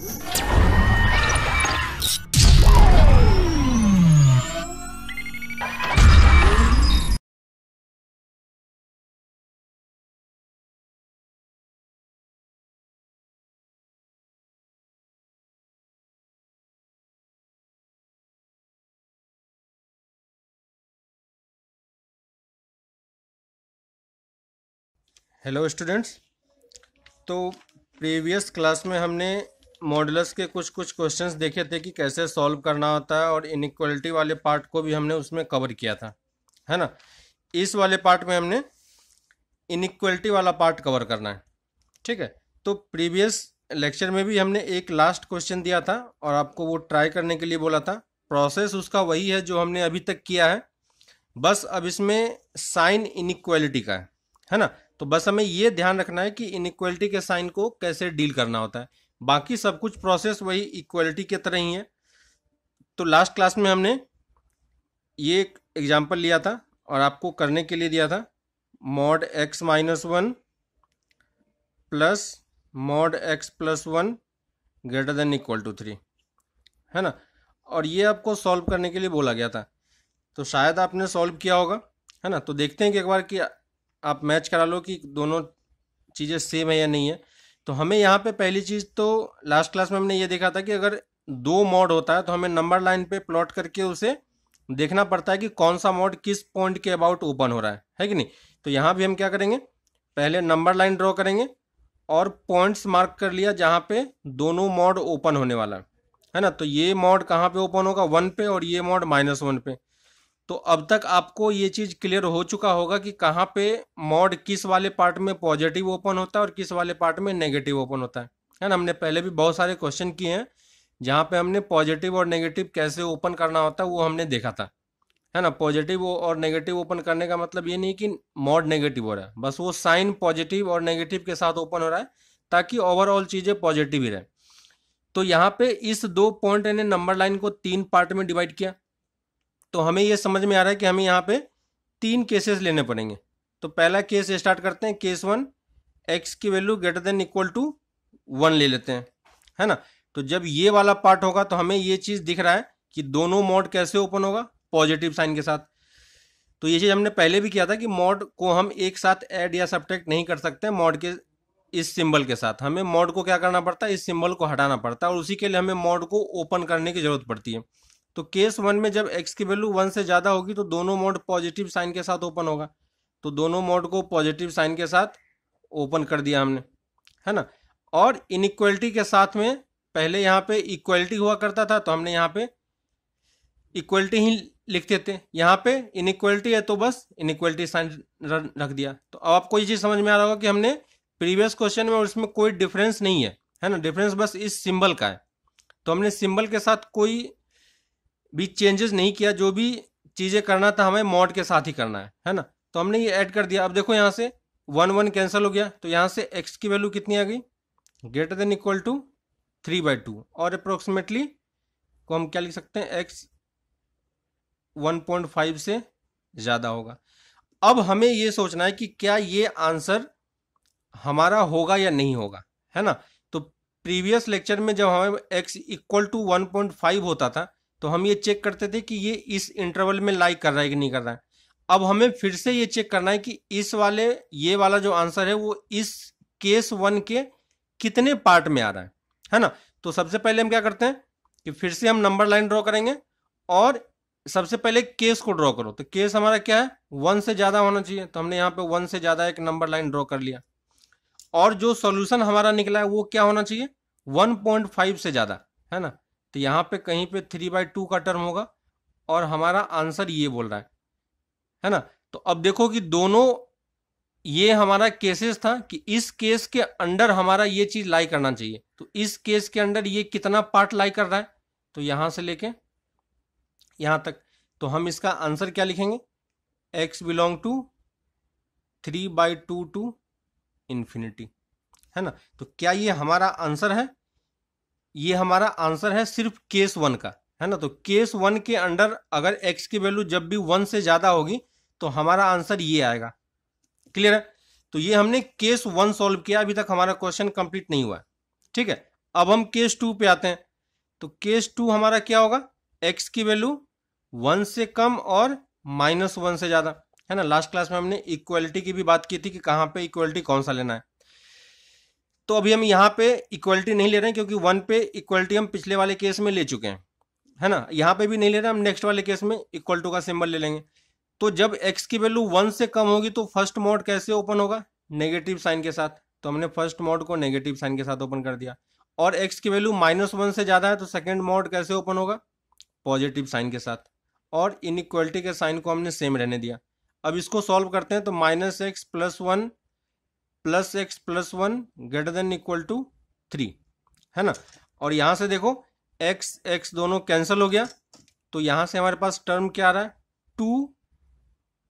Hello students. तो previous class में हमने मॉडुलस के कुछ क्वेश्चंस देखे थे कि कैसे सॉल्व करना होता है, और इनइक्वालिटी वाले पार्ट को भी हमने उसमें कवर किया था, है ना। इस वाले पार्ट में हमने इनइक्वालिटी वाला पार्ट कवर करना है, ठीक है। तो प्रीवियस लेक्चर में भी हमने एक लास्ट क्वेश्चन दिया था और आपको वो ट्राई करने के लिए बोला था। प्रोसेस उसका वही है जो हमने अभी तक किया है, बस अब इसमें साइन इनइक्वालिटी का है ना। तो बस हमें ये ध्यान रखना है कि इनइक्वालिटी के साइन को कैसे डील करना होता है, बाकी सब कुछ प्रोसेस वही इक्वालिटी के तरह ही है। तो लास्ट क्लास में हमने ये एक एग्जांपल लिया था और आपको करने के लिए दिया था mod x minus one plus mod x plus one greater than equal to three, है ना। और ये आपको सॉल्व करने के लिए बोला गया था, तो शायद आपने सॉल्व किया होगा, है ना। तो देखते हैं कि एक बार कि आप मैच करा लो कि दोनों चीज़ें सेम है या नहीं है। तो हमें यहाँ पे पहली चीज़, तो लास्ट क्लास में हमने ये देखा था कि अगर दो मॉड होता है तो हमें नंबर लाइन पे प्लॉट करके उसे देखना पड़ता है कि कौन सा मॉड किस पॉइंट के अबाउट ओपन हो रहा है कि नहीं। तो यहाँ भी हम क्या करेंगे, पहले नंबर लाइन ड्रॉ करेंगे और पॉइंट्स मार्क कर लिया जहाँ पे दोनों मॉड ओपन होने वाला है ना। तो ये मॉड कहाँ पे ओपन होगा, वन पे, और ये मॉड माइनस वन पे। तो अब तक आपको ये चीज़ क्लियर हो चुका होगा कि कहाँ पे मॉड किस वाले पार्ट में पॉजिटिव ओपन होता है और किस वाले पार्ट में नेगेटिव ओपन होता है ना। हमने पहले भी बहुत सारे क्वेश्चन किए हैं जहाँ पे हमने पॉजिटिव और नेगेटिव कैसे ओपन करना होता है वो हमने देखा था, है ना। पॉजिटिव और नेगेटिव ओपन करने का मतलब ये नहीं कि मॉड नेगेटिव हो रहा है, बस वो साइन पॉजिटिव और नेगेटिव के साथ ओपन हो रहा है ताकि ओवरऑल चीज़ें पॉजिटिव ही रहे। तो यहाँ पे इस दो पॉइंट ने नंबर लाइन को तीन पार्ट में डिवाइड किया, तो हमें ये समझ में आ रहा है कि हमें यहाँ पे तीन केसेस लेने पड़ेंगे। तो पहला केस स्टार्ट करते हैं, केस वन, एक्स की value greater than equal to one ले लेते हैं, है ना। तो जब ये वाला पार्ट होगा तो हमें ये चीज़ दिख रहा है कि दोनों मॉड कैसे ओपन होगा, पॉजिटिव साइन के साथ। तो ये चीज़ हमने पहले भी किया था कि मॉड को हम एक साथ ऐड या सब्ट्रैक्ट नहीं कर सकते मॉड के इस सिंबल के साथ। हमें मॉड को क्या करना पड़ता है, इस सिंबल को हटाना पड़ता है, और उसी के लिए हमें मॉड को ओपन करने की जरूरत पड़ती है। तो केस वन में जब x की वैल्यू वन से ज़्यादा होगी तो दोनों मॉड पॉजिटिव साइन के साथ ओपन होगा। तो दोनों मॉड को पॉजिटिव साइन के साथ ओपन कर दिया हमने, है ना। और इनइक्वालिटी के साथ में पहले यहाँ पे इक्वालिटी हुआ करता था तो हमने यहाँ पे इक्वलिटी ही लिखते थे, यहाँ पे इनइक्वालिटी है तो बस इनइक्वालिटी साइन रख दिया। तो अब आपको ये चीज़ समझ में आ रहा होगा कि हमने प्रीवियस क्वेश्चन में और इसमें कोई डिफरेंस नहीं है ना। डिफरेंस बस इस सिंबल का है, तो हमने सिंबल के साथ कोई भी चेंजेस नहीं किया। जो भी चीज़ें करना था हमें मॉड के साथ ही करना है ना। तो हमने ये ऐड कर दिया। अब देखो यहाँ से वन वन कैंसिल हो गया, तो यहाँ से x की वैल्यू कितनी आ गई, ग्रेटर देन इक्वल टू 3/2, और अप्रोक्सीमेटली को हम क्या लिख सकते हैं, x 1.5 से ज़्यादा होगा। अब हमें ये सोचना है कि क्या ये आंसर हमारा होगा या नहीं होगा, है ना। तो प्रीवियस लेक्चर में जब हमें x इक्वल टू 1.5 होता था तो हम ये चेक करते थे कि ये इस इंटरवल में लाई कर रहा है कि नहीं कर रहा है। अब हमें फिर से ये चेक करना है कि इस वाले ये वाला जो आंसर है वो इस केस वन के कितने पार्ट में आ रहा है ना। तो सबसे पहले हम क्या करते हैं कि फिर से हम नंबर लाइन ड्रॉ करेंगे, और सबसे पहले केस को ड्रॉ करो। तो केस हमारा क्या है, वन से ज़्यादा होना चाहिए, तो हमने यहाँ पे वन से ज़्यादा एक नंबर लाइन ड्रॉ कर लिया। और जो सॉल्यूशन हमारा निकला है वो क्या होना चाहिए, 1.5 से ज़्यादा, है ना। तो यहाँ पे कहीं पे 3/2 का टर्म होगा और हमारा आंसर ये बोल रहा है ना। तो अब देखो कि दोनों ये हमारा केसेस था कि इस केस के अंडर हमारा ये चीज़ लाई करना चाहिए। तो इस केस के अंडर ये कितना पार्ट लाई कर रहा है, तो यहाँ से लेके यहाँ तक। तो हम इसका आंसर क्या लिखेंगे, x belong to 3/2 to infinity, है ना। तो क्या ये हमारा आंसर है, ये हमारा आंसर है सिर्फ केस वन का, है ना। तो केस वन के अंडर अगर x की वैल्यू जब भी वन से ज़्यादा होगी तो हमारा आंसर ये आएगा। क्लियर है। तो ये हमने केस वन सॉल्व किया, अभी तक हमारा क्वेश्चन कंप्लीट नहीं हुआ है, ठीक है। अब हम केस 2 पे आते हैं। तो केस 2 हमारा क्या होगा, x की वैल्यू 1 से कम और -1 से ज़्यादा, है ना। लास्ट क्लास में हमने इक्वलिटी की भी बात की थी कि कहाँ पे इक्वलिटी कौन सा लेना है। तो अभी हम यहाँ पे इक्वलिटी नहीं ले रहे हैं क्योंकि 1 पे इक्वलिटी हम पिछले वाले केस में ले चुके हैं, है ना। यहाँ पे भी नहीं ले रहे, हम नेक्स्ट वाले केस में इक्वल टू का सिंबल ले लेंगे। तो जब x की वैल्यू 1 से कम होगी तो फर्स्ट मोड कैसे ओपन होगा, नेगेटिव साइन के साथ। तो हमने फर्स्ट मोड को नेगेटिव साइन के साथ ओपन कर दिया। और x की वैल्यू -1 से ज़्यादा है तो सेकेंड मोड कैसे ओपन होगा, पॉजिटिव साइन के साथ। और इनइक्वलिटी के साइन को हमने सेम रहने दिया। अब इसको सॉल्व करते हैं तो -x + 1 + x + 1 greater than equal to 3, है ना। और यहाँ से देखो x दोनों कैंसिल हो गया, तो यहाँ से हमारे पास टर्म क्या आ रहा है, 2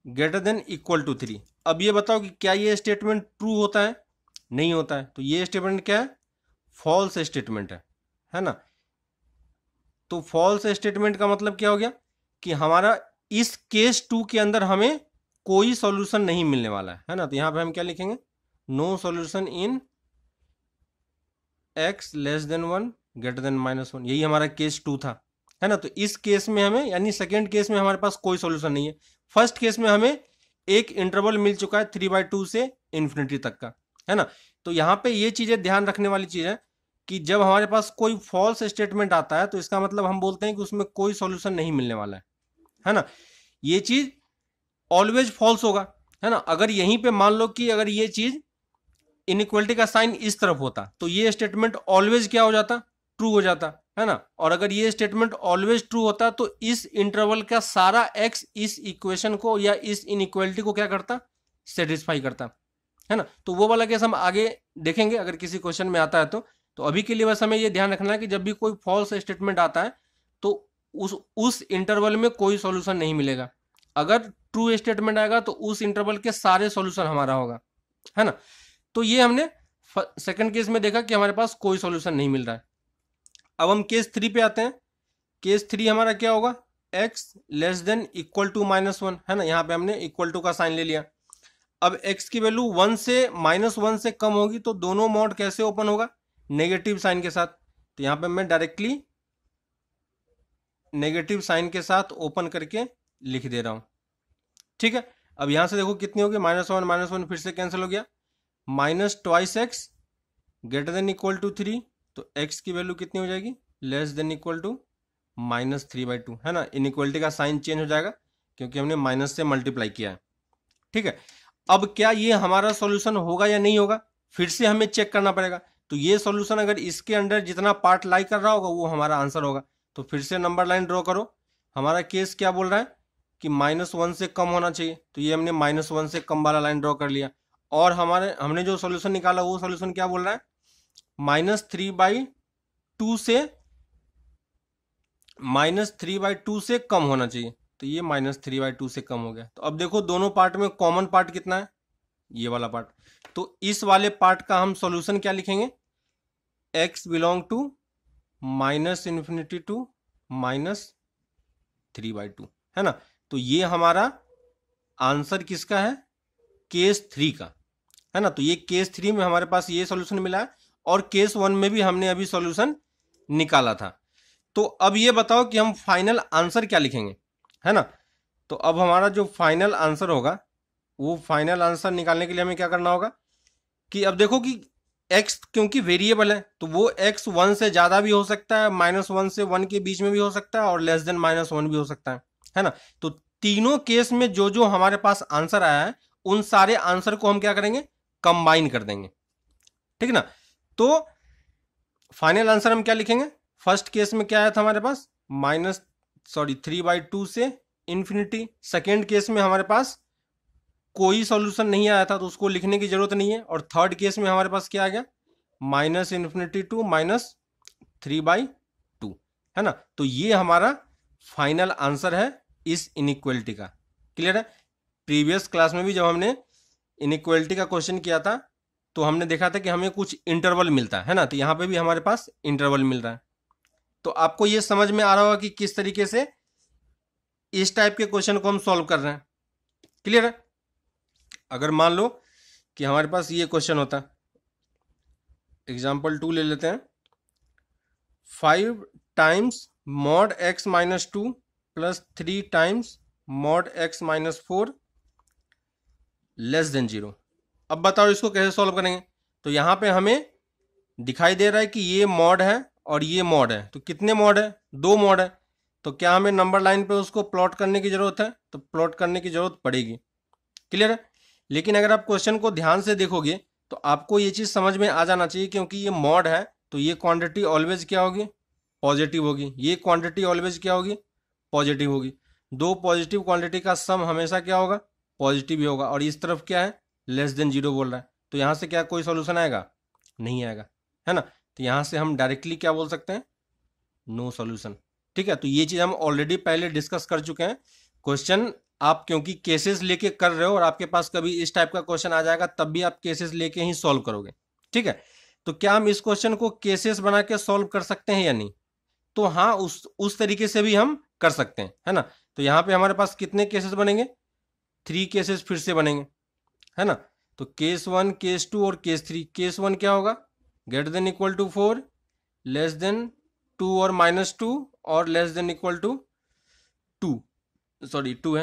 ग्रेटर देन इक्वल टू 3। अब ये बताओ कि क्या ये स्टेटमेंट ट्रू होता है, नहीं होता है। तो ये स्टेटमेंट क्या है, फॉल्स स्टेटमेंट है ना। तो फॉल्स स्टेटमेंट का मतलब क्या हो गया कि हमारा इस केस 2 के अंदर हमें कोई सॉल्यूशन नहीं मिलने वाला है ना। तो यहाँ पे हम क्या लिखेंगे, no solution in x < 1 greater than -1। यही हमारा केस 2 था, है ना। तो इस केस में हमें, यानी सेकेंड केस में हमारे पास कोई सॉल्यूशन नहीं है। फर्स्ट केस में हमें एक इंटरवल मिल चुका है 3/2 से इन्फिनिटी तक का, है ना। तो यहाँ पे ये चीजें ध्यान रखने वाली चीज है कि जब हमारे पास कोई फॉल्स स्टेटमेंट आता है तो इसका मतलब हम बोलते हैं कि उसमें कोई सॉल्यूशन नहीं मिलने वाला है ना। ये चीज ऑलवेज फॉल्स होगा, है ना। अगर यहीं पे मान लो कि अगर ये चीज इनइक्वलिटी का साइन इस तरफ होता तो ये स्टेटमेंट ऑलवेज क्या हो जाता, ट्रू हो जाता, है ना। और अगर ये स्टेटमेंट ऑलवेज ट्रू होता तो इस इंटरवल का सारा x इस इक्वेशन को या इस इनइक्वलिटी को क्या करता, सेटिस्फाई करता, है ना। तो वो वाला केस हम आगे देखेंगे अगर किसी क्वेश्चन में आता है तो अभी के लिए बस हमें ये ध्यान रखना है कि जब भी कोई फॉल्स स्टेटमेंट आता है तो उस इंटरवल में कोई सॉल्यूशन नहीं मिलेगा। अगर ट्रू स्टेटमेंट आएगा तो उस इंटरवल के सारे सॉल्यूशन हमारा होगा, है ना। तो ये हमने सेकंड केस में देखा कि हमारे पास कोई सॉल्यूशन नहीं मिल रहा है। अब हम केस 3 पे आते हैं। केस 3 हमारा क्या होगा, x < = -1, है ना। यहाँ पे हमने इक्वल टू का साइन ले लिया। अब x की वैल्यू 1 से -1 से कम होगी तो दोनों मोड कैसे ओपन होगा, नेगेटिव साइन के साथ। तो यहाँ पे मैं डायरेक्टली नेगेटिव साइन के साथ ओपन करके लिख दे रहा हूँ, ठीक है। अब यहाँ से देखो कितनी होगी, -1 फिर से कैंसिल हो गया, -2x greater than equal to 3। तो x की वैल्यू कितनी हो जाएगी, < = -3/2, है ना। इनइक्वलिटी का साइन चेंज हो जाएगा क्योंकि हमने माइनस से मल्टीप्लाई किया है, ठीक है। अब क्या ये हमारा सॉल्यूशन होगा या नहीं होगा, फिर से हमें चेक करना पड़ेगा। तो ये सॉल्यूशन अगर इसके अंदर जितना पार्ट लाई कर रहा होगा वो हमारा आंसर होगा। तो फिर से नंबर लाइन ड्रॉ करो। हमारा केस क्या बोल रहा है कि -1 से कम होना चाहिए, तो ये हमने -1 से कम वाला लाइन ड्रॉ कर लिया। और हमने जो सॉल्यूशन निकाला वो सॉल्यूशन क्या बोल रहा है, -3/2 से कम होना चाहिए। तो ये -3/2 से कम हो गया। तो अब देखो दोनों पार्ट में कॉमन पार्ट कितना है, ये वाला पार्ट। तो इस वाले पार्ट का हम सॉल्यूशन क्या लिखेंगे, x बिलोंग टू -∞ टू -3/2, है ना। तो ये हमारा आंसर किसका है, केस 3 का, है ना। तो ये केस 3 में हमारे पास ये सॉल्यूशन मिला है और केस 1 में भी हमने अभी सॉल्यूशन निकाला था। तो अब ये बताओ कि हम फाइनल आंसर क्या लिखेंगे, है ना। तो अब हमारा जो फाइनल आंसर होगा वो फाइनल आंसर निकालने के लिए हमें क्या करना होगा कि अब देखो कि x क्योंकि वेरिएबल है तो वो x 1 से ज़्यादा भी हो सकता है, -1 से 1 के बीच में भी हो सकता है और < भी हो सकता है ना। तो तीनों केस में जो जो हमारे पास आंसर आया है उन सारे आंसर को हम क्या करेंगे, कंबाइन कर देंगे, ठीक ना। तो फाइनल आंसर हम क्या लिखेंगे, फर्स्ट केस में क्या आया था हमारे पास 3/2 से इन्फिनिटी। सेकेंड केस में हमारे पास कोई सॉल्यूशन नहीं आया था तो उसको लिखने की जरूरत नहीं है। और थर्ड केस में हमारे पास क्या आ गया, -∞ टू -3/2, है ना। तो ये हमारा फाइनल आंसर है इस इनइक्वलिटी का। क्लियर है। प्रीवियस क्लास में भी जब हमने इनइक्वलिटी का क्वेश्चन किया था तो हमने देखा था कि हमें कुछ इंटरवल मिलता है ना। तो यहाँ पे भी हमारे पास इंटरवल मिल रहा है। तो आपको ये समझ में आ रहा होगा कि किस तरीके से इस टाइप के क्वेश्चन को हम सॉल्व कर रहे हैं। क्लियर है। अगर मान लो कि हमारे पास ये क्वेश्चन होता, एग्जाम्पल 2 ले लेते हैं 5 times mod x minus 2 plus 3 times mod x minus 4 less then 0। अब बताओ इसको कैसे सॉल्व करेंगे। तो यहाँ पे हमें दिखाई दे रहा है कि ये मॉड है और ये मॉड है, तो कितने मॉड है, 2 मॉड है। तो क्या हमें नंबर लाइन पे उसको प्लॉट करने की जरूरत है, तो प्लॉट करने की जरूरत पड़ेगी। क्लियर है। लेकिन अगर आप क्वेश्चन को ध्यान से देखोगे तो आपको ये चीज समझ में आ जाना चाहिए, क्योंकि ये मॉड है तो ये क्वांटिटी ऑलवेज क्या होगी, पॉजिटिव होगी। ये क्वांटिटी ऑलवेज क्या होगी, पॉजिटिव होगी। दो पॉजिटिव क्वांटिटी का सम हमेशा क्या होगा, पॉजिटिव ही होगा। और इस तरफ क्या है, लेस देन 0 बोल रहा है, तो यहाँ से क्या कोई सोल्यूशन आएगा, नहीं आएगा, है ना। तो यहाँ से हम डायरेक्टली क्या बोल सकते हैं, नो सॉल्यूशन। ठीक है, तो ये चीज हम ऑलरेडी पहले डिस्कस कर चुके हैं। क्वेश्चन आप क्योंकि केसेस लेके कर रहे हो और आपके पास कभी इस टाइप का क्वेश्चन आ जाएगा तब भी आप केसेस लेके ही सॉल्व करोगे। ठीक है, तो क्या हम इस क्वेश्चन को केसेस बना के सॉल्व कर सकते हैं या नहीं, तो हाँ उस तरीके से भी हम कर सकते हैं, है ना। तो यहाँ पे हमारे पास कितने केसेस बनेंगे, 3 केसेस फिर से बनेंगे, है ना। तो केस 1, केस 2 और केस 3। केस 1 क्या होगा, greater than equal to 4, less than 2 और माइनस 2 और less than equal to 2, sorry 2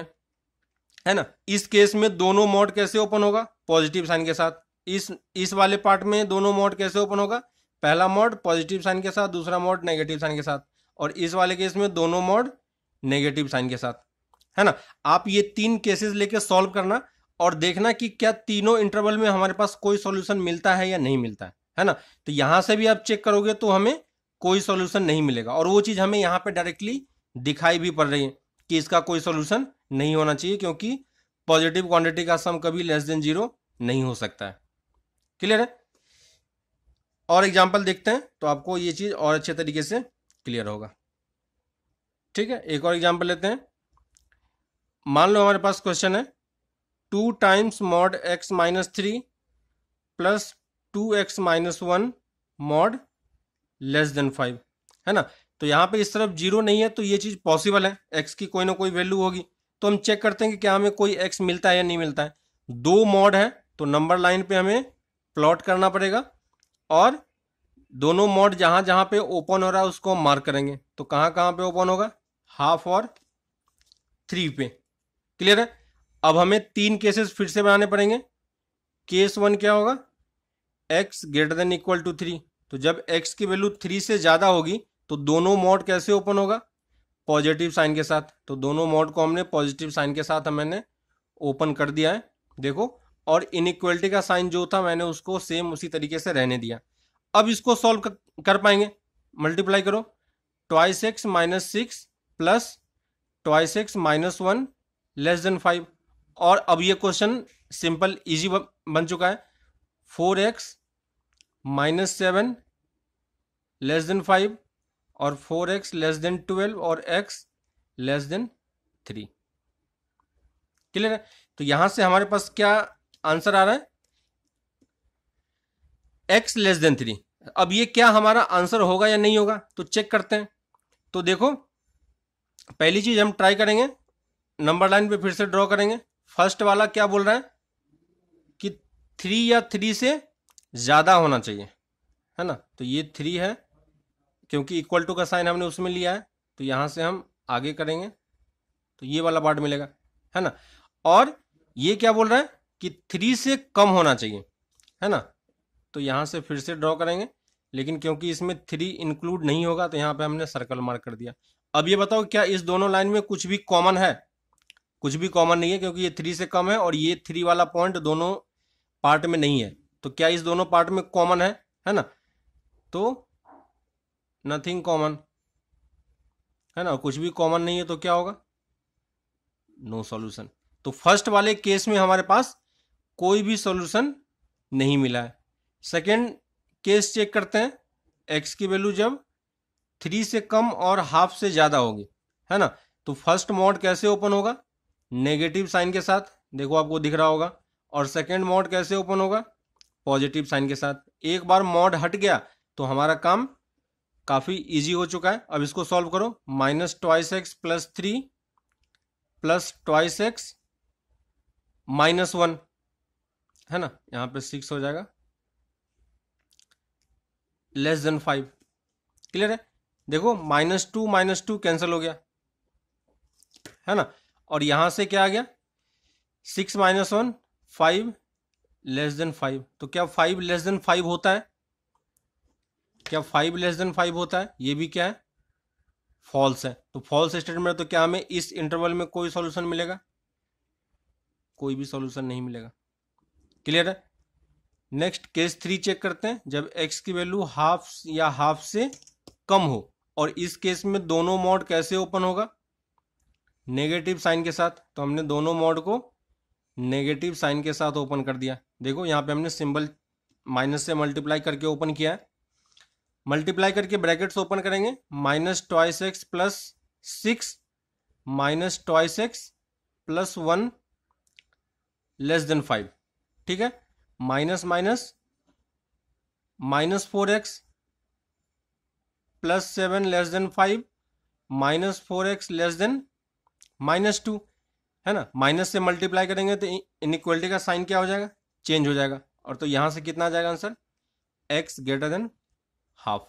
है ना। इस केस में दोनों मोड कैसे ओपन होगा, पॉजिटिव साइन के साथ। इस वाले पार्ट में दोनों मोड कैसे ओपन होगा, पहला मोड पॉजिटिव साइन के साथ, दूसरा मोड नेगेटिव साइन के साथ। और इस वाले केस में दोनों मोड नेगेटिव साइन के साथ, है ना। आप ये 3 केसेस लेके सॉल्व करना और देखना कि क्या तीनों इंटरवल में हमारे पास कोई सॉल्यूशन मिलता है या नहीं मिलता है ना। तो यहां से भी आप चेक करोगे तो हमें कोई सॉल्यूशन नहीं मिलेगा, और वो चीज हमें यहाँ पे डायरेक्टली दिखाई भी पड़ रही है कि इसका कोई सॉल्यूशन नहीं होना चाहिए, क्योंकि पॉजिटिव क्वांटिटी का सम कभी लेस देन 0 नहीं हो सकता है। क्लियर है। और एग्जांपल देखते हैं तो आपको ये चीज और अच्छे तरीके से क्लियर होगा। ठीक है, एक और एग्जांपल लेते हैं। मान लो हमारे पास क्वेश्चन है 2 times mod x minus 3 plus 2x minus 1 mod less than 5, है ना। तो यहाँ पे इस तरफ 0 नहीं है तो ये चीज पॉसिबल है, x की कोई ना कोई वैल्यू होगी। तो हम चेक करते हैं कि क्या हमें कोई x मिलता है या नहीं मिलता है। 2 मॉड है तो नंबर लाइन पे हमें प्लॉट करना पड़ेगा, और दोनों मॉड जहां जहां पे ओपन हो रहा है उसको हम मार्क करेंगे। तो कहां कहां पे ओपन होगा, हाफ और 3 पे। क्लियर है। अब हमें 3 केसेस फिर से बनाने पड़ेंगे। केस 1 क्या होगा, x greater than equal to 3। तो जब x की वैल्यू 3 से ज्यादा होगी तो दोनों मॉड कैसे ओपन होगा, पॉजिटिव साइन के साथ। तो दोनों मॉड को हमने पॉजिटिव साइन के साथ मैंने ओपन कर दिया है, देखो। और इनइक्वलिटी का साइन जो था मैंने उसको सेम उसी तरीके से रहने दिया। अब इसको सॉल्व कर पाएंगे, मल्टीप्लाई करो, twice x minus 6 plus twice x minus 1 less than 5। और अब ये क्वेश्चन सिंपल इजी बन चुका है। 4x माइनस 7 लेस देन 5 और 4x लेस देन 12 और x लेस देन 3। क्लियर है। तो यहां से हमारे पास क्या आंसर आ रहा है, x लेस देन 3। अब ये क्या हमारा आंसर होगा या नहीं होगा, तो चेक करते हैं। तो देखो, पहली चीज हम ट्राई करेंगे, नंबर लाइन पे फिर से ड्रॉ करेंगे। फर्स्ट वाला क्या बोल रहा है कि 3 या 3 से ज्यादा होना चाहिए, है ना। तो ये 3 है, क्योंकि इक्वल टू का साइन हमने उसमें लिया है, तो यहां से हम आगे करेंगे तो ये वाला पार्ट मिलेगा, है ना। और ये क्या बोल रहा है कि 3 से कम होना चाहिए, है ना। तो यहां से फिर से ड्रॉ करेंगे, लेकिन क्योंकि इसमें 3 इंक्लूड नहीं होगा तो यहाँ पे हमने सर्कल मार्क कर दिया। अब ये बताओ क्या इस दोनों लाइन में कुछ भी कॉमन है, कुछ भी कॉमन नहीं है, क्योंकि ये 3 से कम है और ये 3 वाला पॉइंट दोनों पार्ट में नहीं है। तो क्या इस दोनों पार्ट में कॉमन है ना। तो नथिंग कॉमन, है ना, कुछ भी कॉमन नहीं है तो क्या होगा, नो सॉल्यूशन। तो फर्स्ट वाले केस में हमारे पास कोई भी सॉल्यूशन नहीं मिला है। सेकेंड केस चेक करते हैं, x की वैल्यू जब 3 से कम और हाफ से ज्यादा होगी, है ना। तो फर्स्ट मॉड कैसे ओपन होगा, नेगेटिव साइन के साथ, देखो आपको दिख रहा होगा। और सेकेंड मॉड कैसे ओपन होगा, पॉजिटिव साइन के साथ। एक बार मॉड हट गया तो हमारा काम काफी इजी हो चुका है। अब इसको सॉल्व करो, minus twice x plus 3 plus twice x minus 1, है ना, यहां पे 6 हो जाएगा, लेस देन 5। क्लियर है। देखो -2 कैंसिल हो गया, है ना। और यहां से क्या आ गया, 6 - 1 5 << 5। तो क्या 5 << 5 होता है? क्या 5 << 5 होता है? ये भी क्या है, फॉल्स है। तो फॉल्स स्टेटमेंट, तो क्या हमें इस इंटरवल में कोई सॉल्यूशन मिलेगा? कोई भी सॉल्यूशन नहीं मिलेगा। क्लियर है। नेक्स्ट केस 3 चेक करते हैं, जब x की वैल्यू हाफ या हाफ से कम हो, और इस केस में दोनों मॉड कैसे ओपन होगा, नेगेटिव साइन के साथ। तो हमने दोनों मॉड को नेगेटिव साइन के साथ ओपन कर दिया। देखो यहाँ पे हमने सिंबल माइनस से मल्टीप्लाई करके ओपन किया है। मल्टीप्लाई करके ब्रैकेट्स ओपन करेंगे, -2x प्लस 6 -2x प्लस 1 << 5। ठीक है। Minus minus -4x plus 7 << 5 -4x -2, है ना। माइनस से मल्टीप्लाई करेंगे तो इनइक्वलिटी का साइन क्या हो जाएगा, चेंज हो जाएगा। और तो यहां से कितना आ जाएगा आंसर, x > हाफ।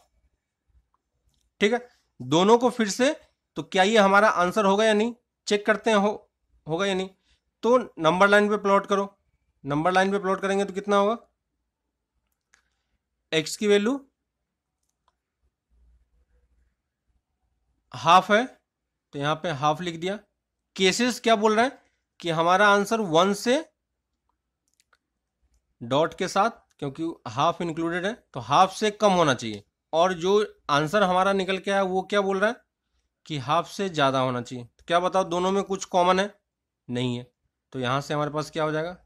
ठीक है। दोनों को फिर से, तो क्या ये हमारा आंसर होगा या नहीं, चेक करते हैं होगा या नहीं। तो नंबर लाइन पे प्लॉट करो। नंबर लाइन पे प्लॉट करेंगे तो कितना होगा, x की वैल्यू हाफ है, तो यहां पे हाफ लिख दिया। केसेस क्या बोल रहा है कि हमारा आंसर 1 से डॉट के साथ, क्योंकि हाफ इंक्लूडेड है, तो हाफ से कम होना चाहिए। और जो आंसर हमारा निकल के आया वो क्या बोल रहा है कि हाफ से ज़्यादा होना चाहिए। तो क्या बताओ, दोनों में कुछ कॉमन है? नहीं है। तो यहाँ से हमारे पास क्या हो जाएगा,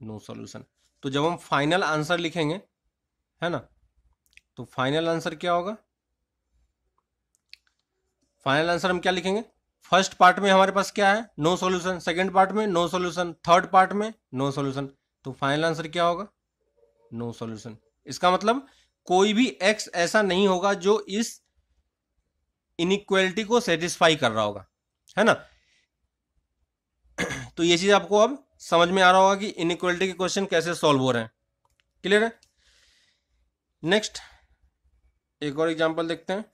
नो सॉल्यूशन। तो जब हम फाइनल आंसर लिखेंगे, है ना, तो फाइनल आंसर क्या होगा, फाइनल आंसर हम क्या लिखेंगे, फर्स्ट पार्ट में हमारे पास क्या है, नो सॉल्यूशन, सेकंड पार्ट में नो सॉल्यूशन, थर्ड पार्ट में नो सॉल्यूशन। तो फाइनल आंसर क्या होगा, नो सॉल्यूशन। इसका मतलब कोई भी x ऐसा नहीं होगा जो इस इनइक्वालिटी को सेटिस्फाई कर रहा होगा, है ना। तो ये चीज आपको अब समझ में आ रहा होगा कि इनइक्वालिटी के क्वेश्चन कैसे सॉल्व हो रहे हैं। क्लियर है। नेक्स्ट एक और एग्जांपल देखते हैं।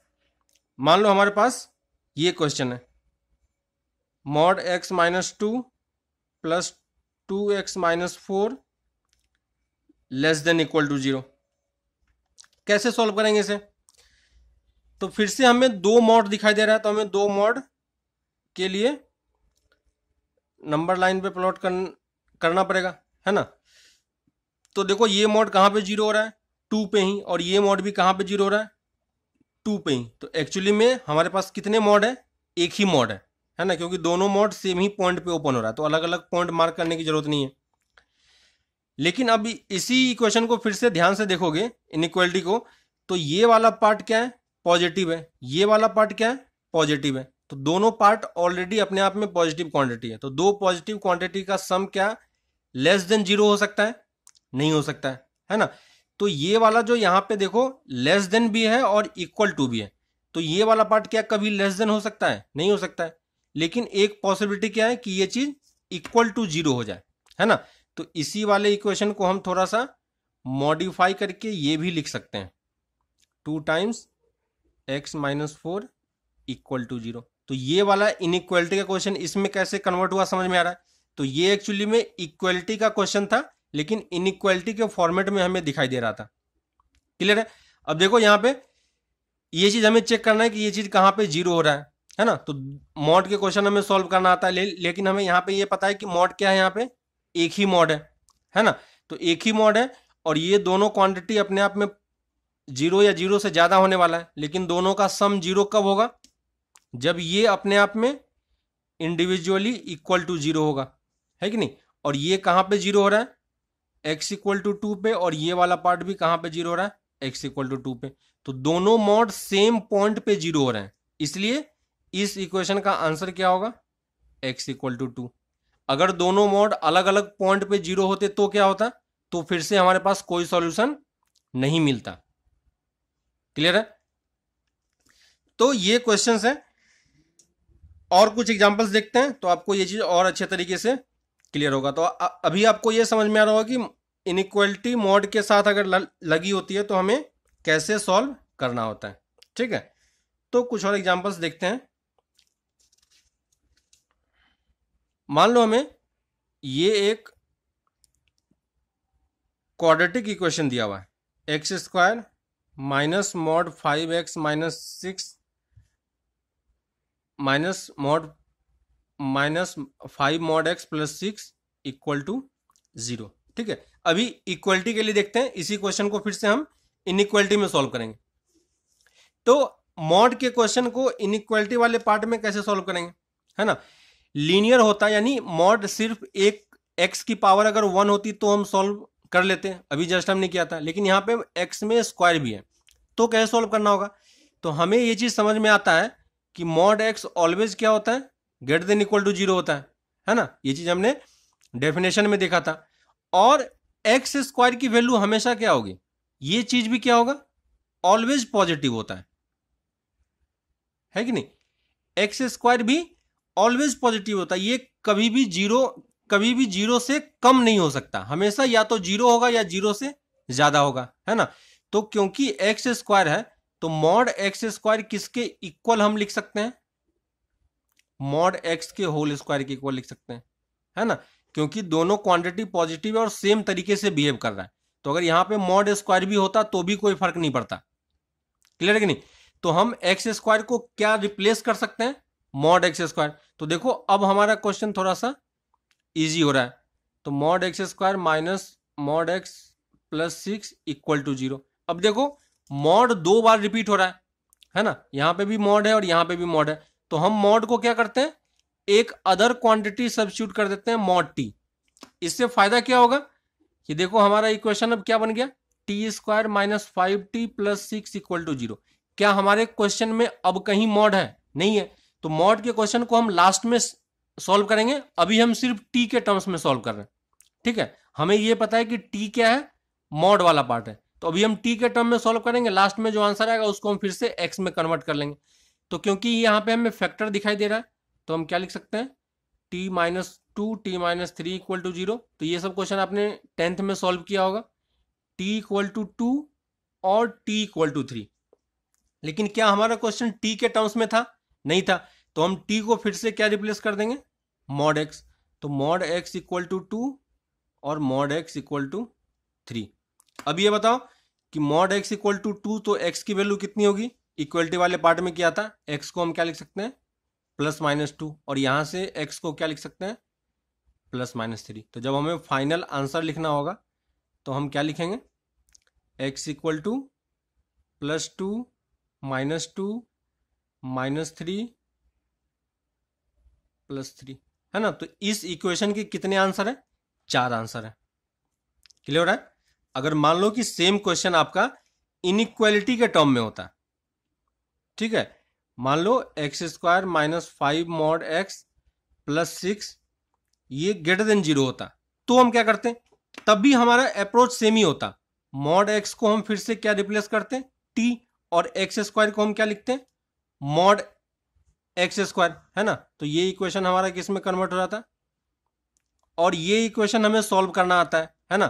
मान लो हमारे पास ये क्वेश्चन है, mod x - 2 प्लस 2x - 4 << 0। कैसे सॉल्व करेंगे इसे? तो फिर से हमें दो मॉड दिखाई दे रहा है, तो हमें दो मॉड के लिए नंबर लाइन पे प्लॉट करना पड़ेगा, है ना। तो देखो ये मॉड कहाँ पे 0 हो रहा है, 2 पे ही, और ये मॉड भी कहाँ पे 0 हो रहा है, 2 पे ही। तो एक्चुअली में हमारे पास कितने मॉड है, एक ही मॉड है ना, क्योंकि दोनों मॉड सेम ही पॉइंट पे ओपन हो रहा है, तो अलग अलग पॉइंट मार्क करने की जरूरत नहीं है। लेकिन अब इसी इक्वेशन को फिर से ध्यान से देखोगे, इनइक्वालिटी को, तो ये वाला पार्ट क्या है, पॉजिटिव है, ये वाला पार्ट क्या है, पॉजिटिव है। तो दोनों पार्ट ऑलरेडी अपने आप में पॉजिटिव क्वांटिटी है। तो दो पॉजिटिव क्वांटिटी का सम क्या << 0 हो सकता है? नहीं हो सकता है ना। तो ये वाला जो यहाँ पे देखो << भी है और = भी है, तो ये वाला पार्ट क्या कभी << हो सकता है? नहीं हो सकता है। लेकिन एक पॉसिबिलिटी क्या है कि ये चीज =0 हो जाए, है ना। तो इसी वाले इक्वेशन को हम थोड़ा सा मॉडिफाई करके ये भी लिख सकते हैं, 2 टाइम्स x - 4 = 0। तो ये वाला इनइक्वालिटी का क्वेश्चन इसमें कैसे कन्वर्ट हुआ समझ में आ रहा है। तो ये एक्चुअली में इक्वालिटी का क्वेश्चन था, लेकिन इनइक्वालिटी के फॉर्मेट में हमें दिखाई दे रहा था। क्लियर है। अब देखो यहाँ पे ये चीज हमें चेक करना है कि ये चीज कहाँ पे 0 हो रहा है ना। तो मॉड के क्वेश्चन हमें सॉल्व करना आता है, लेकिन हमें यहाँ पे ये पता है कि मॉड क्या है, यहाँ पे एक ही मॉड है ना। तो एक ही मॉड है, और ये दोनों क्वांटिटी अपने आप में 0 या 0 से ज्यादा होने वाला है। लेकिन दोनों का सम 0 कब होगा, जब ये अपने आप में इंडिविजुअली =0 होगा, है कि नहीं। और ये कहां पे 0 हो रहा है, x = 2 पे, और ये वाला पार्ट भी कहां पे 0 हो रहा है, x = 2 पे। तो दोनों मॉड सेम पॉइंट पे 0 हो रहे हैं, इसलिए इस इक्वेशन का आंसर क्या होगा, x = 2। अगर दोनों मॉड अलग अलग पॉइंट पे 0 होते तो क्या होता, तो फिर से हमारे पास कोई सॉल्यूशन नहीं मिलता। क्लियर है। तो ये क्वेश्चंस हैं, और कुछ एग्जांपल्स देखते हैं तो आपको ये चीज और अच्छे तरीके से क्लियर होगा। तो अभी आपको ये समझ में आ रहा होगा कि इनइक्वालिटी मॉड के साथ अगर लगी होती है तो हमें कैसे सॉल्व करना होता है। ठीक है। तो कुछ और एग्जांपल्स देखते हैं। मान लो हमें ये एक क्वाड्रेटिक इक्वेशन दिया हुआ है, x square minus mod 5x minus 6 minus 5 mod x plus 6 equal to 0। ठीक है, अभी इक्वलिटी के लिए देखते हैं, इसी क्वेश्चन को फिर से हम इनइक्वलिटी में सॉल्व करेंगे। तो मॉड के क्वेश्चन को इनइक्वलिटी वाले पार्ट में कैसे सॉल्व करेंगे, है ना। लीनियर होता, यानी मॉड सिर्फ एक x की पावर अगर 1 होती तो हम सॉल्व कर लेते हैं, अभी जस्ट हमने किया था, लेकिन यहाँ पे x में स्क्वायर भी है, तो कैसे सॉल्व करना होगा। तो हमें ये चीज समझ में आता है कि मॉड x ऑलवेज क्या होता है, ग्रेटर देन इक्वल टू 0 होता है ना। ये चीज हमने डेफिनेशन में देखा था। और एक्स स्क्वायर की वैल्यू हमेशा क्या होगी, ये चीज भी क्या होगा, ऑलवेज पॉजिटिव होता है कि नहीं। एक्स स्क्वायर भी ऑलवेज पॉजिटिव होता है, ये कभी भी जीरो से कम नहीं हो सकता, हमेशा या तो 0 होगा या 0 से ज्यादा होगा, है ना। तो क्योंकि एक्स स्क्वायर है तो मॉड एक्स स्क्वायर किसके इक्वल हम लिख सकते हैं, मॉड एक्स के होल स्क्वायर के इक्वल लिख सकते हैं, है ना, क्योंकि दोनों क्वांटिटी पॉजिटिव है और सेम तरीके से बिहेव कर रहा है। तो अगर यहां पे मॉड स्क्वायर भी होता तो भी कोई फर्क नहीं पड़ता। क्लियर है कि नहीं। तो हम एक्स स्क्वायर को क्या रिप्लेस कर सकते हैं, मॉड एक्स स्क्वायर। तो देखो अब हमारा क्वेश्चन थोड़ा सा इजी हो रहा है। तो mod x square minus mod x plus 6 equal to 0। अब देखो मॉड 2 बार रिपीट हो रहा है ना, यहां पे भी मॉड है और यहां पे भी मॉड है। तो हम मॉड को क्या करते हैं, एक अदर क्वांटिटी सब्स्टिट्यूट कर देते हैं, मॉड टी। इससे फायदा क्या होगा कि देखो हमारा इक्वेशन अब क्या बन गया, T square minus 5t plus 6 equal to 0। क्या हमारे क्वेश्चन में अब कहीं मॉड है, नहीं है। तो मॉड के क्वेश्चन को हम लास्ट में सॉल्व करेंगे, अभी हम सिर्फ टी के टर्म्स में सॉल्व कर रहे हैं। ठीक है, हमें यह पता है कि टी क्या है, मॉड वाला पार्ट है। तो अभी हम टी के टर्म में सॉल्व करेंगे, लास्ट में जो आंसर आएगा उसको हम फिर से एक्स में कन्वर्ट कर लेंगे। तो क्योंकि यहाँ पे हमें फैक्टर दिखाई दे रहा है तो हम क्या लिख सकते हैं, T minus 2 T minus 3 equal to 0। तो ये सब क्वेश्चन आपने 10th में सॉल्व किया होगा, टी इक्वल टू 2 और टी इक्वल टू 3। लेकिन क्या हमारा क्वेश्चन टी के टर्म्स में था, नहीं था। तो हम टी को फिर से क्या रिप्लेस कर देंगे, मॉड एक्स। तो मॉड एक्स इक्वल टू 2 और मॉड एक्स इक्वल टू 3। अब ये बताओ कि मॉड एक्स इक्वल टू 2, तो एक्स की वैल्यू कितनी होगी, इक्वलिटी वाले पार्ट में किया था, एक्स को हम क्या लिख सकते हैं, प्लस माइनस 2, और यहां से एक्स को क्या लिख सकते हैं, प्लस माइनस 3। तो जब हमें फाइनल आंसर लिखना होगा तो हम क्या लिखेंगे, x equal two plus 2 minus 2 minus 3 plus 3, है ना। तो इस इक्वेशन के कितने आंसर है, 4 आंसर है। क्लियर हो रहा है। अगर मान लो कि सेम क्वेश्चन आपका इनइक्वालिटी के टर्म में होता है, ठीक है, मान लो x square minus 5 mod x plus 6 ये ग्रेटर देन 0 होता, तो हम क्या करते हैं, तब भी हमारा अप्रोच सेम ही होता। मॉड एक्स को हम फिर से क्या रिप्लेस करते हैं, टी, और एक्स स्क्वायर को हम क्या लिखते हैं, मॉड एक्स स्क्वायर, है ना। तो ये इक्वेशन हमारा किस में कन्वर्ट हो रहा था, और ये इक्वेशन हमें सॉल्व करना आता है ना।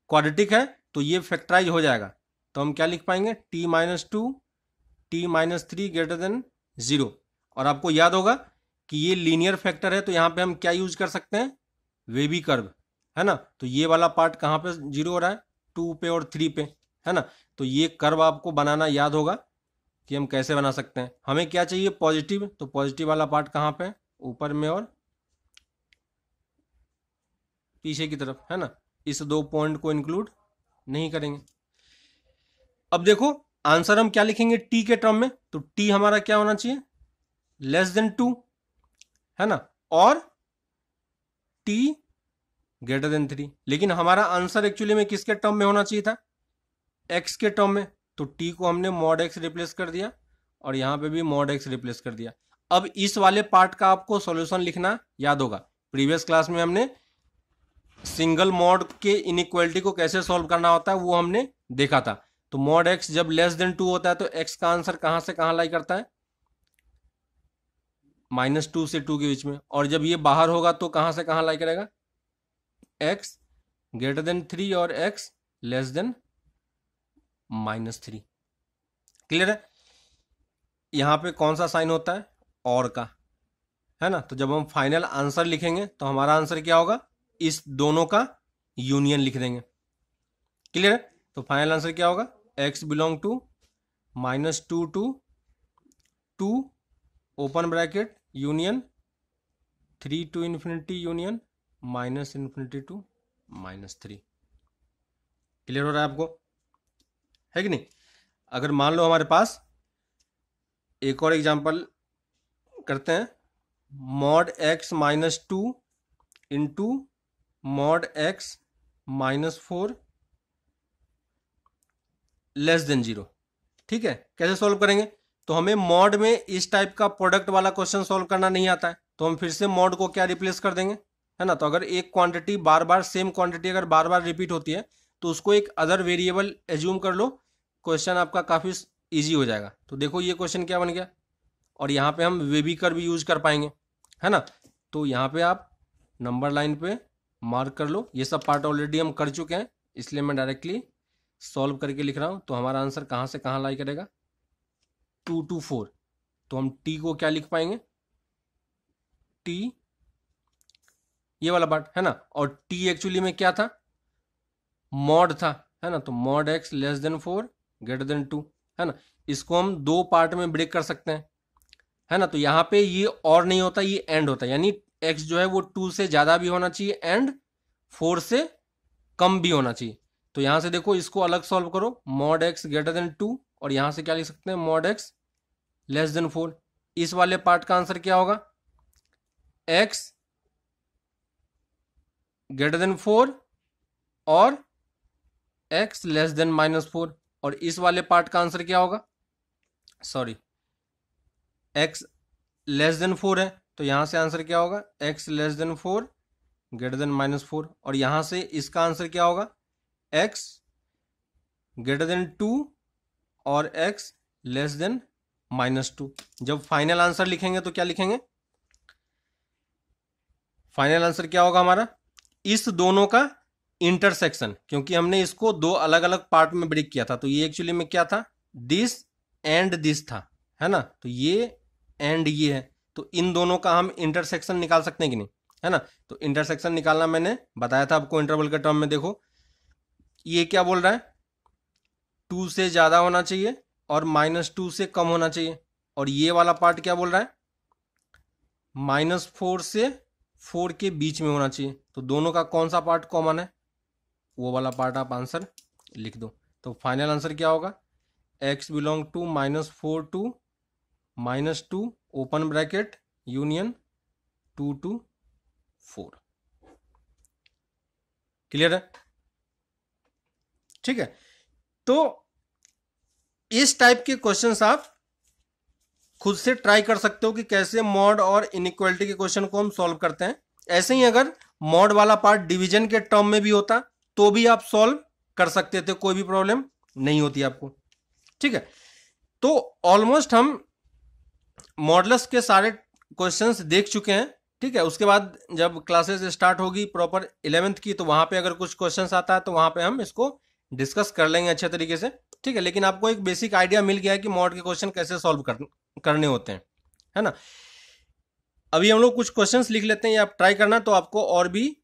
क्वाड्रेटिक है तो ये फैक्टराइज हो जाएगा। तो हम क्या लिख पाएंगे, T minus 2 T minus 3 greater than 0। और आपको याद होगा कि ये लीनियर फैक्टर है, तो यहां पे हम क्या यूज कर सकते हैं, वेबी कर्व, है ना। तो ये वाला पार्ट कहां पे 0 हो रहा है, 2 पे और 3 पे, है ना। तो ये कर्व आपको बनाना याद होगा कि हम कैसे बना सकते हैं। हमें क्या चाहिए, पॉजिटिव, तो पॉजिटिव वाला पार्ट कहां पे, ऊपर में और पीछे की तरफ, है ना। इस 2 पॉइंट को इंक्लूड नहीं करेंगे। अब देखो आंसर हम क्या लिखेंगे टी के टर्म में, तो टी हमारा क्या होना चाहिए, लेस देन 2, है ना, और टी ग्रेटर देन 3। लेकिन हमारा आंसर एक्चुअली में किसके टर्म में होना चाहिए था, एक्स के टर्म में। तो टी को हमने मॉड एक्स रिप्लेस कर दिया और यहां पे भी मॉड एक्स रिप्लेस कर दिया। अब इस वाले पार्ट का आपको सॉल्यूशन लिखना याद होगा, प्रीवियस क्लास में हमने सिंगल मॉड के इनइक्वालिटी को कैसे सॉल्व करना होता है वो हमने देखा था। तो मॉड एक्स जब लेस देन 2 होता है तो एक्स का आंसर कहां से कहां लाई करता है, -2 से 2 के बीच में, और जब ये बाहर होगा तो कहां से कहां लाई करेगा, एक्स ग्रेटर देन 3 और एक्स लेस देन -3। क्लियर है। यहाँ पे कौन सा साइन होता है, और का, है ना। तो जब हम फाइनल आंसर लिखेंगे तो हमारा आंसर क्या होगा, इस दोनों का यूनियन लिख देंगे। क्लियर है। तो फाइनल आंसर क्या होगा, x belong to -2 to 2 open bracket union 3 to infinity union -infinity to -3। Clear हो रहा है आपको, है कि नहीं। अगर मान लो हमारे पास एक और एग्जांपल करते हैं, mod x -2 into mod x -4 less then 0। ठीक है, कैसे सॉल्व करेंगे। तो हमें मॉड में इस टाइप का प्रोडक्ट वाला क्वेश्चन सॉल्व करना नहीं आता है, तो हम फिर से मॉड को क्या रिप्लेस कर देंगे, है ना। तो अगर एक क्वांटिटी बार बार, सेम क्वांटिटी अगर बार बार रिपीट होती है तो उसको एक अदर वेरिएबल एज्यूम कर लो, क्वेश्चन आपका काफ़ी ईजी हो जाएगा। तो देखो ये क्वेश्चन क्या बन गया, और यहाँ पे हम वेबी कर भी यूज कर पाएंगे, है ना। तो यहाँ पे आप नंबर लाइन पे मार्क कर लो। ये सब पार्ट ऑलरेडी हम कर चुके हैं, इसलिए मैं डायरेक्टली सॉल्व करके लिख रहा हूँ। तो हमारा आंसर कहाँ से कहाँ लाई करेगा, 2 to 4। तो हम टी को क्या लिख पाएंगे, टी ये वाला पार्ट, है ना। और टी एक्चुअली में क्या था, मॉड था, है ना। तो mod x less than 4 greater then 2, है ना। इसको हम दो पार्ट में ब्रेक कर सकते हैं, है ना। तो यहाँ पे ये और नहीं होता, ये एंड होता है, यानी x जो है वो 2 से ज़्यादा भी होना चाहिए एंड 4 से कम भी होना चाहिए। तो यहाँ से देखो इसको अलग सॉल्व करो, मॉड x ग्रेटर देन 2, और यहाँ से क्या लिख सकते हैं, मॉड x लेस देन 4। इस वाले पार्ट का आंसर क्या होगा, x ग्रेटर देन 4 और x लेस देन -4। और इस वाले पार्ट का आंसर क्या होगा, सॉरी x लेस देन 4 है, तो यहाँ से आंसर क्या होगा, x less than 4 greater then -4। और यहाँ से इसका आंसर क्या होगा, x ग्रेटर देन 2 और x लेस देन -2। जब फाइनल आंसर लिखेंगे तो क्या लिखेंगे, फाइनल आंसर क्या होगा हमारा, इस दोनों का इंटरसेक्शन, क्योंकि हमने इसको दो अलग अलग पार्ट में ब्रेक किया था। तो ये एक्चुअली में क्या था, दिस एंड दिस था, है ना। तो ये एंड ये है, तो इन दोनों का हम इंटरसेक्शन निकाल सकते हैं कि नहीं, है ना। तो इंटरसेक्शन निकालना मैंने बताया था आपको इंटरवल के टर्म में। देखो ये क्या बोल रहा है, 2 से ज़्यादा होना चाहिए और -2 से कम होना चाहिए। और ये वाला पार्ट क्या बोल रहा है, -4 से 4 के बीच में होना चाहिए। तो दोनों का कौन सा पार्ट कॉमन है, वो वाला पार्ट आप आंसर लिख दो। तो फाइनल आंसर क्या होगा, x belong to -4 to -2 open bracket union 2 to 4। Clear है, ठीक है। तो इस टाइप के क्वेश्चंस आप खुद से ट्राई कर सकते हो कि कैसे मॉड और इनइक्वालिटी के क्वेश्चन को हम सॉल्व करते हैं। ऐसे ही अगर मॉड वाला पार्ट डिवीजन के टर्म में भी होता तो भी आप सॉल्व कर सकते थे, कोई भी प्रॉब्लम नहीं होती आपको, ठीक है। तो ऑलमोस्ट हम मॉडल्स के सारे क्वेश्चंस देख चुके हैं, ठीक है। उसके बाद जब क्लासेस स्टार्ट होगी प्रॉपर 11th की, तो वहां पे अगर कुछ क्वेश्चंस आता है तो वहां पे हम इसको डिस्कस कर लेंगे अच्छे तरीके से, ठीक है। लेकिन आपको एक बेसिक आइडिया मिल गया है कि मॉड के क्वेश्चन कैसे सॉल्व करने होते हैं, है ना। अभी हम लोग कुछ क्वेश्चंस लिख लेते हैं, ये आप ट्राई करना, तो आपको और भी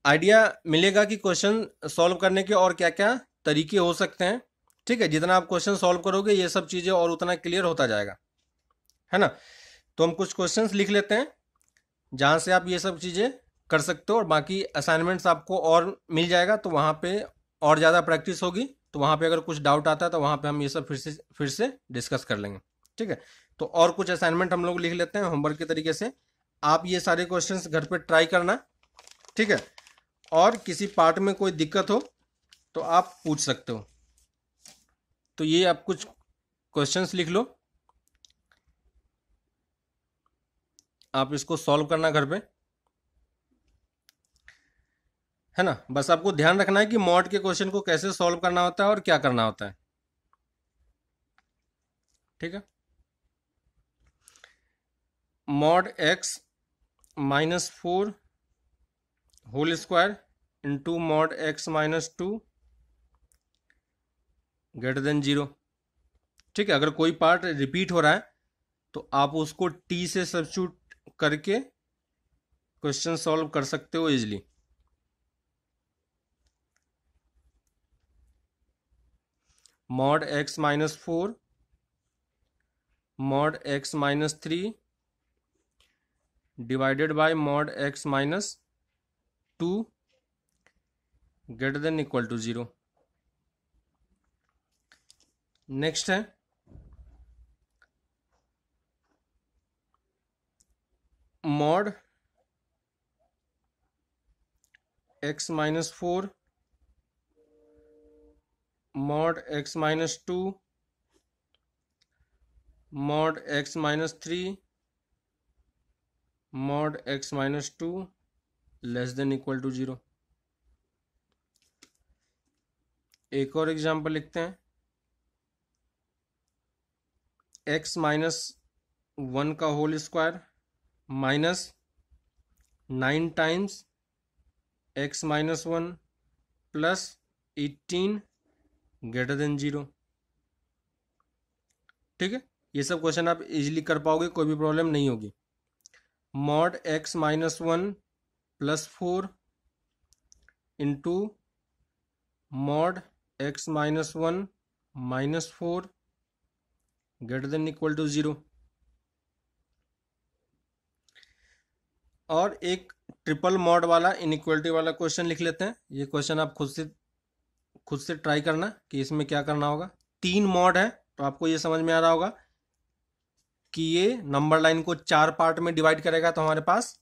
आइडिया मिलेगा कि क्वेश्चन सॉल्व करने के और क्या क्या तरीके हो सकते हैं, ठीक है। जितना आप क्वेश्चन सॉल्व करोगे ये सब चीज़ें और उतना क्लियर होता जाएगा, है ना। तो हम कुछ क्वेश्चंस लिख लेते हैं जहाँ से आप ये सब चीज़ें कर सकते हो, और बाकी असाइनमेंट्स आपको और मिल जाएगा, तो वहाँ पे और ज़्यादा प्रैक्टिस होगी। तो वहाँ पे अगर कुछ डाउट आता है तो वहाँ पे हम ये सब फिर से डिस्कस कर लेंगे, ठीक है। तो और कुछ असाइनमेंट हम लोग लिख लेते हैं होमवर्क के तरीके से। आप ये सारे क्वेश्चंस घर पे ट्राई करना, ठीक है। और किसी पार्ट में कोई दिक्कत हो तो आप पूछ सकते हो। तो ये आप कुछ क्वेश्चंस लिख लो, आप इसको सॉल्व करना घर पे, है ना। बस आपको ध्यान रखना है कि मॉड के क्वेश्चन को कैसे सॉल्व करना होता है और क्या करना होता है, ठीक है। Mod x -4 whole square into mod x -2 greater than 0। ठीक है, अगर कोई पार्ट रिपीट हो रहा है तो आप उसको टी से सब्स्टिट्यूट करके क्वेश्चन सॉल्व कर सकते हो easily. Mod x minus 4 mod x minus 3 divided by mod x minus 2 greater than equal to 0। Next है mod x minus 4 mod x minus 2 mod x minus 3 mod x minus 2 less than equal to 0। एक और example लिखते हैं, x minus 1 का whole square minus 9 times x minus 1 प्लस 18 greater than 0। ठीक है, ये सब क्वेश्चन आप इजीली कर पाओगे, कोई भी प्रॉब्लम नहीं होगी। Mod x minus 1 plus 4 into mod x minus 1 minus 4 greater than equal to 0। और एक ट्रिपल मॉड वाला इनइक्वलिटी वाला क्वेश्चन लिख लेते हैं। ये क्वेश्चन आप खुद से ट्राई करना कि इसमें क्या करना होगा। 3 मॉड है तो आपको ये समझ में आ रहा होगा कि ये नंबर लाइन को 4 पार्ट में डिवाइड करेगा तो हमारे पास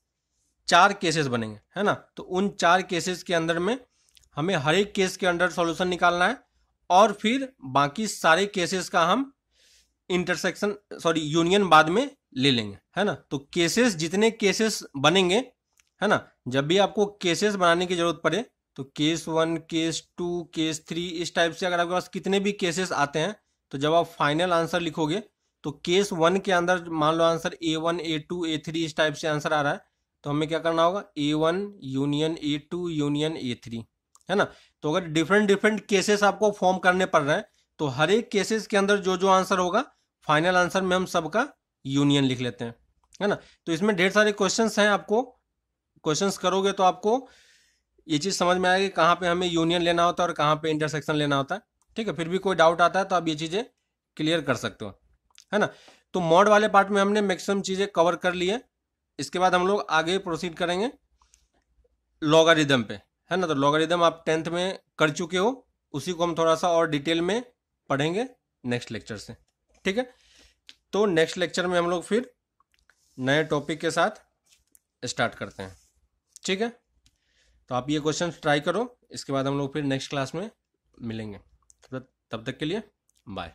4 केसेस बनेंगे, है ना। तो उन 4 केसेस के अंदर में हमें हर एक केस के अंदर सॉल्यूशन निकालना है और फिर बाकी सारे केसेस का हम यूनियन बाद में ले लेंगे, है ना। तो केसेस जितने केसेस बनेंगे, है ना, जब भी आपको केसेस बनाने की जरूरत पड़े तो केस 1 केस 2 केस 3 इस टाइप से अगर आपके पास कितने भी केसेस आते हैं तो जब आप फाइनल आंसर लिखोगे तो केस 1 के अंदर मान लो आंसर A1 A2 A3 इस टाइप से आंसर आ रहा है तो हमें क्या करना होगा, A1 union A2 union A3, है ना। तो अगर डिफरेंट केसेस आपको फॉर्म करने पड़ रहे हैं तो हर एक केसेस के अंदर जो जो आंसर होगा फाइनल आंसर में हम सबका यूनियन लिख लेते हैं, है ना। तो इसमें ढेर सारे क्वेश्चंस हैं, आपको क्वेश्चंस करोगे तो आपको ये चीज समझ में आएगी कहाँ पे हमें यूनियन लेना होता है और कहाँ पे इंटरसेक्शन लेना होता है। ठीक है, फिर भी कोई डाउट आता है तो आप ये चीजें क्लियर कर सकते हो, है ना। तो मॉड वाले पार्ट में हमने मैक्सिमम चीजें कवर कर ली है। इसके बाद हम लोग आगे प्रोसीड करेंगे लॉगरिदम पे, है ना। तो लॉगरिदम आप 10th में कर चुके हो, उसी को हम थोड़ा सा और डिटेल में पढ़ेंगे नेक्स्ट लेक्चर से। ठीक है, तो नेक्स्ट लेक्चर में हम लोग फिर नए टॉपिक के साथ स्टार्ट करते हैं। ठीक है, तो आप ये क्वेश्चन ट्राई करो, इसके बाद हम लोग फिर नेक्स्ट क्लास में मिलेंगे। तब तक के लिए बाय।